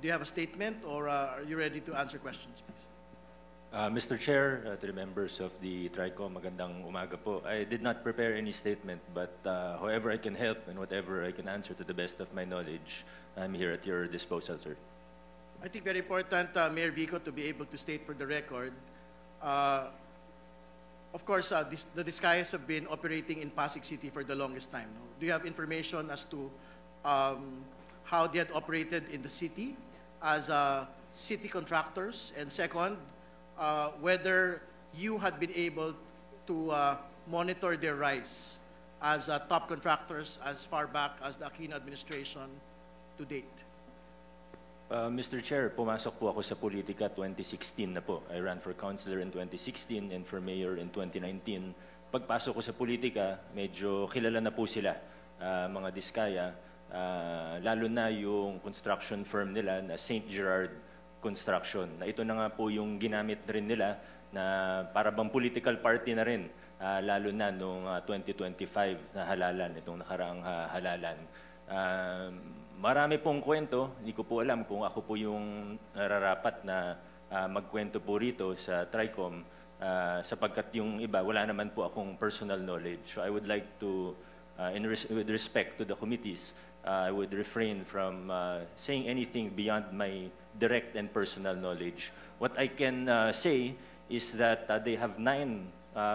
Do you have a statement, or are you ready to answer questions, please? Mr. Chair, to the members of the TRICOM, magandang umaga po. I did not prepare any statement, but however I can help and whatever I can answer to the best of my knowledge, I'm here at your disposal, sir. I think very important, Mayor Vico, to be able to state for the record. Of course, the Discayas have been operating in Pasig City for the longest time. No? Do you have information as to how they had operated in the city as city contractors? And second, whether you had been able to monitor their rise as top contractors as far back as the Aquino administration to date? Mr. Chair, pumasok po ako sa politika 2016 na po. I ran for councilor in 2016 and for mayor in 2019. Pagpasok ko sa politika, medyo kilala na po sila, mga Diskaya, lalo na yung construction firm nila na St. Gerard Construction. Na ito na nga po yung ginamit rin nila na para bang political party na rin, lalo na noong 2025 na halalan, itong nakaraang halalan. Marami pong kwento, hindi ko po alam kung ako po yung nararapat na magkwento po rito sa TRICOM sapagkat yung iba, wala naman po akong personal knowledge. So I would like to, with respect to the committees, I would refrain from saying anything beyond my direct and personal knowledge. What I can say is that they have 9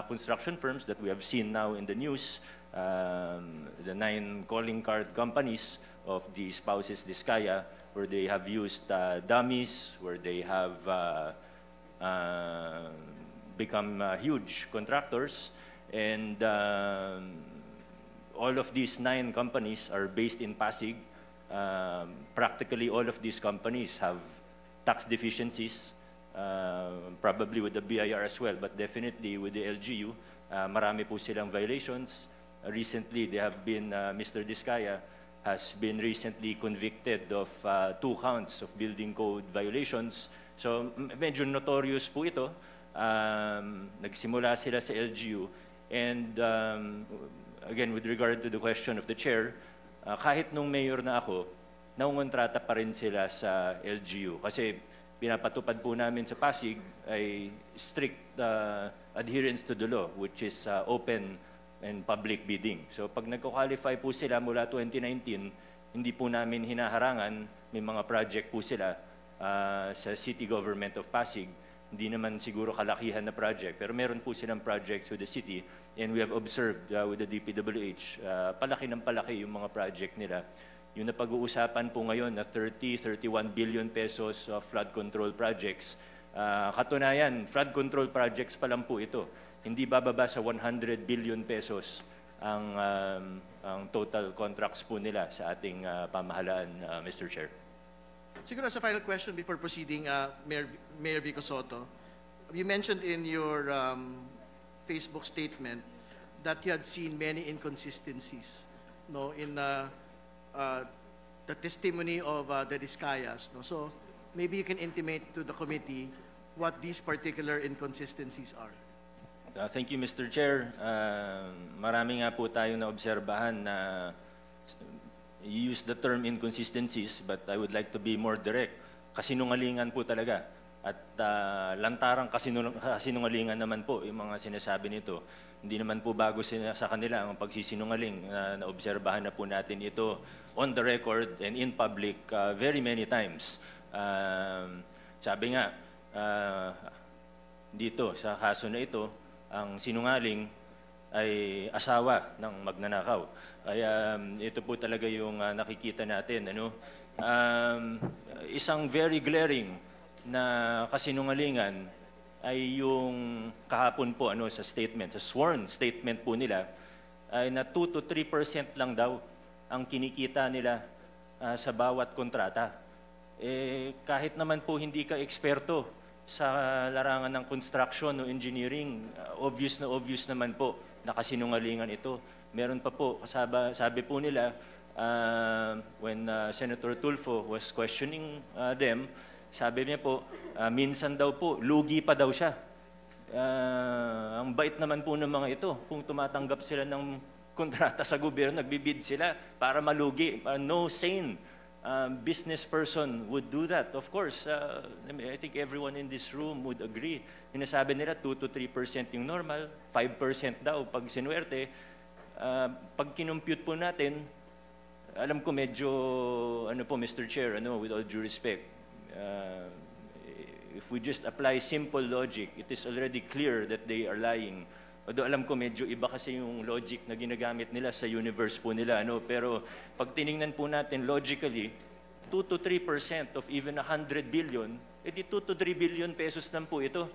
construction firms that we have seen now in the news, the 9 calling card companies of the spouses Diskaya, where they have used dummies, where they have become huge contractors, and all of these 9 companies are based in Pasig. Practically all of these companies have tax deficiencies, probably with the BIR as well, but definitely with the LGU. Marami po silang violations. Recently, they have been, Mr. Diskaya has been recently convicted of 2 counts of building code violations. So medyo notorious po ito. Nagsimula sila sa LGU. And again, with regard to the question of the chair, kahit nung mayor na ako, naungontrata pa rin sila sa LGU. Kasi pinapatupad po namin sa Pasig ay strict adherence to the law, which is open and public bidding. So pag nagko-qualify po sila mula 2019, hindi po namin hinaharangan, may mga project po sila sa city government of Pasig. Hindi naman siguro kalakihan na project, pero meron po silang projects with the city, and we have observed with the DPWH, palaki ng palaki yung mga project nila. Yung napag-uusapan po ngayon na 31 billion pesos of flood control projects, katunayan, flood control projects pa lang po ito. Hindi bababa sa 100 billion pesos ang total contracts po nila sa ating pamahalaan, Mr. Chair. Siguro as a final question before proceeding, Mayor Vico Soto, you mentioned in your Facebook statement that you had seen many inconsistencies, no, in the testimony of the Diskayas. No? So maybe you can intimate to the committee what these particular inconsistencies are. Thank you, Mr. Chair. Marami nga po tayo na obserbahan na you use the term inconsistencies, but I would like to be more direct. Kasinungalingan po talaga. At lantarang kasinungalingan naman po yung mga sinasabi nito. Hindi naman po bago sa kanila ang pagsisinungaling. Naobserbahan na po natin ito on the record and in public very many times. Sabi nga, dito sa kaso na ito, ang sinungaling ay asawa ng magnanakaw. Kaya ito po talaga yung nakikita natin. Ano? Isang very glaring na kasinungalingan ay yung kahapon po sa statement, sa sworn statement po nila, ay na 2 to 3% lang daw ang kinikita nila sa bawat kontrata. Kahit naman po hindi ka eksperto sa larangan ng construction o engineering, obvious naman po na kasinungalingan ito. Meron pa po, sabi po nila, when Senator Tulfo was questioning them, sabi niya po, minsan daw po, lugi pa daw siya. Ang bait naman po ng mga ito, kung tumatanggap sila ng kontrata sa gobyerno, nagbibid sila para malugi. No sane business person would do that. Of course, I think everyone in this room would agree. Sinasabi nila 2 to 3% yung normal, 5% daw pag sinuwerte. Pag kinumpute po natin, alam ko medyo, Mr. Chair, with all due respect, if we just apply simple logic, it is already clear that they are lying. Although alam ko medyo iba kasi yung logic na ginagamit nila sa universe po nila. Pero pag tiningnan po natin logically, 2 to 3% of even 100 billion, edi 2 to 3 billion pesos lang po ito.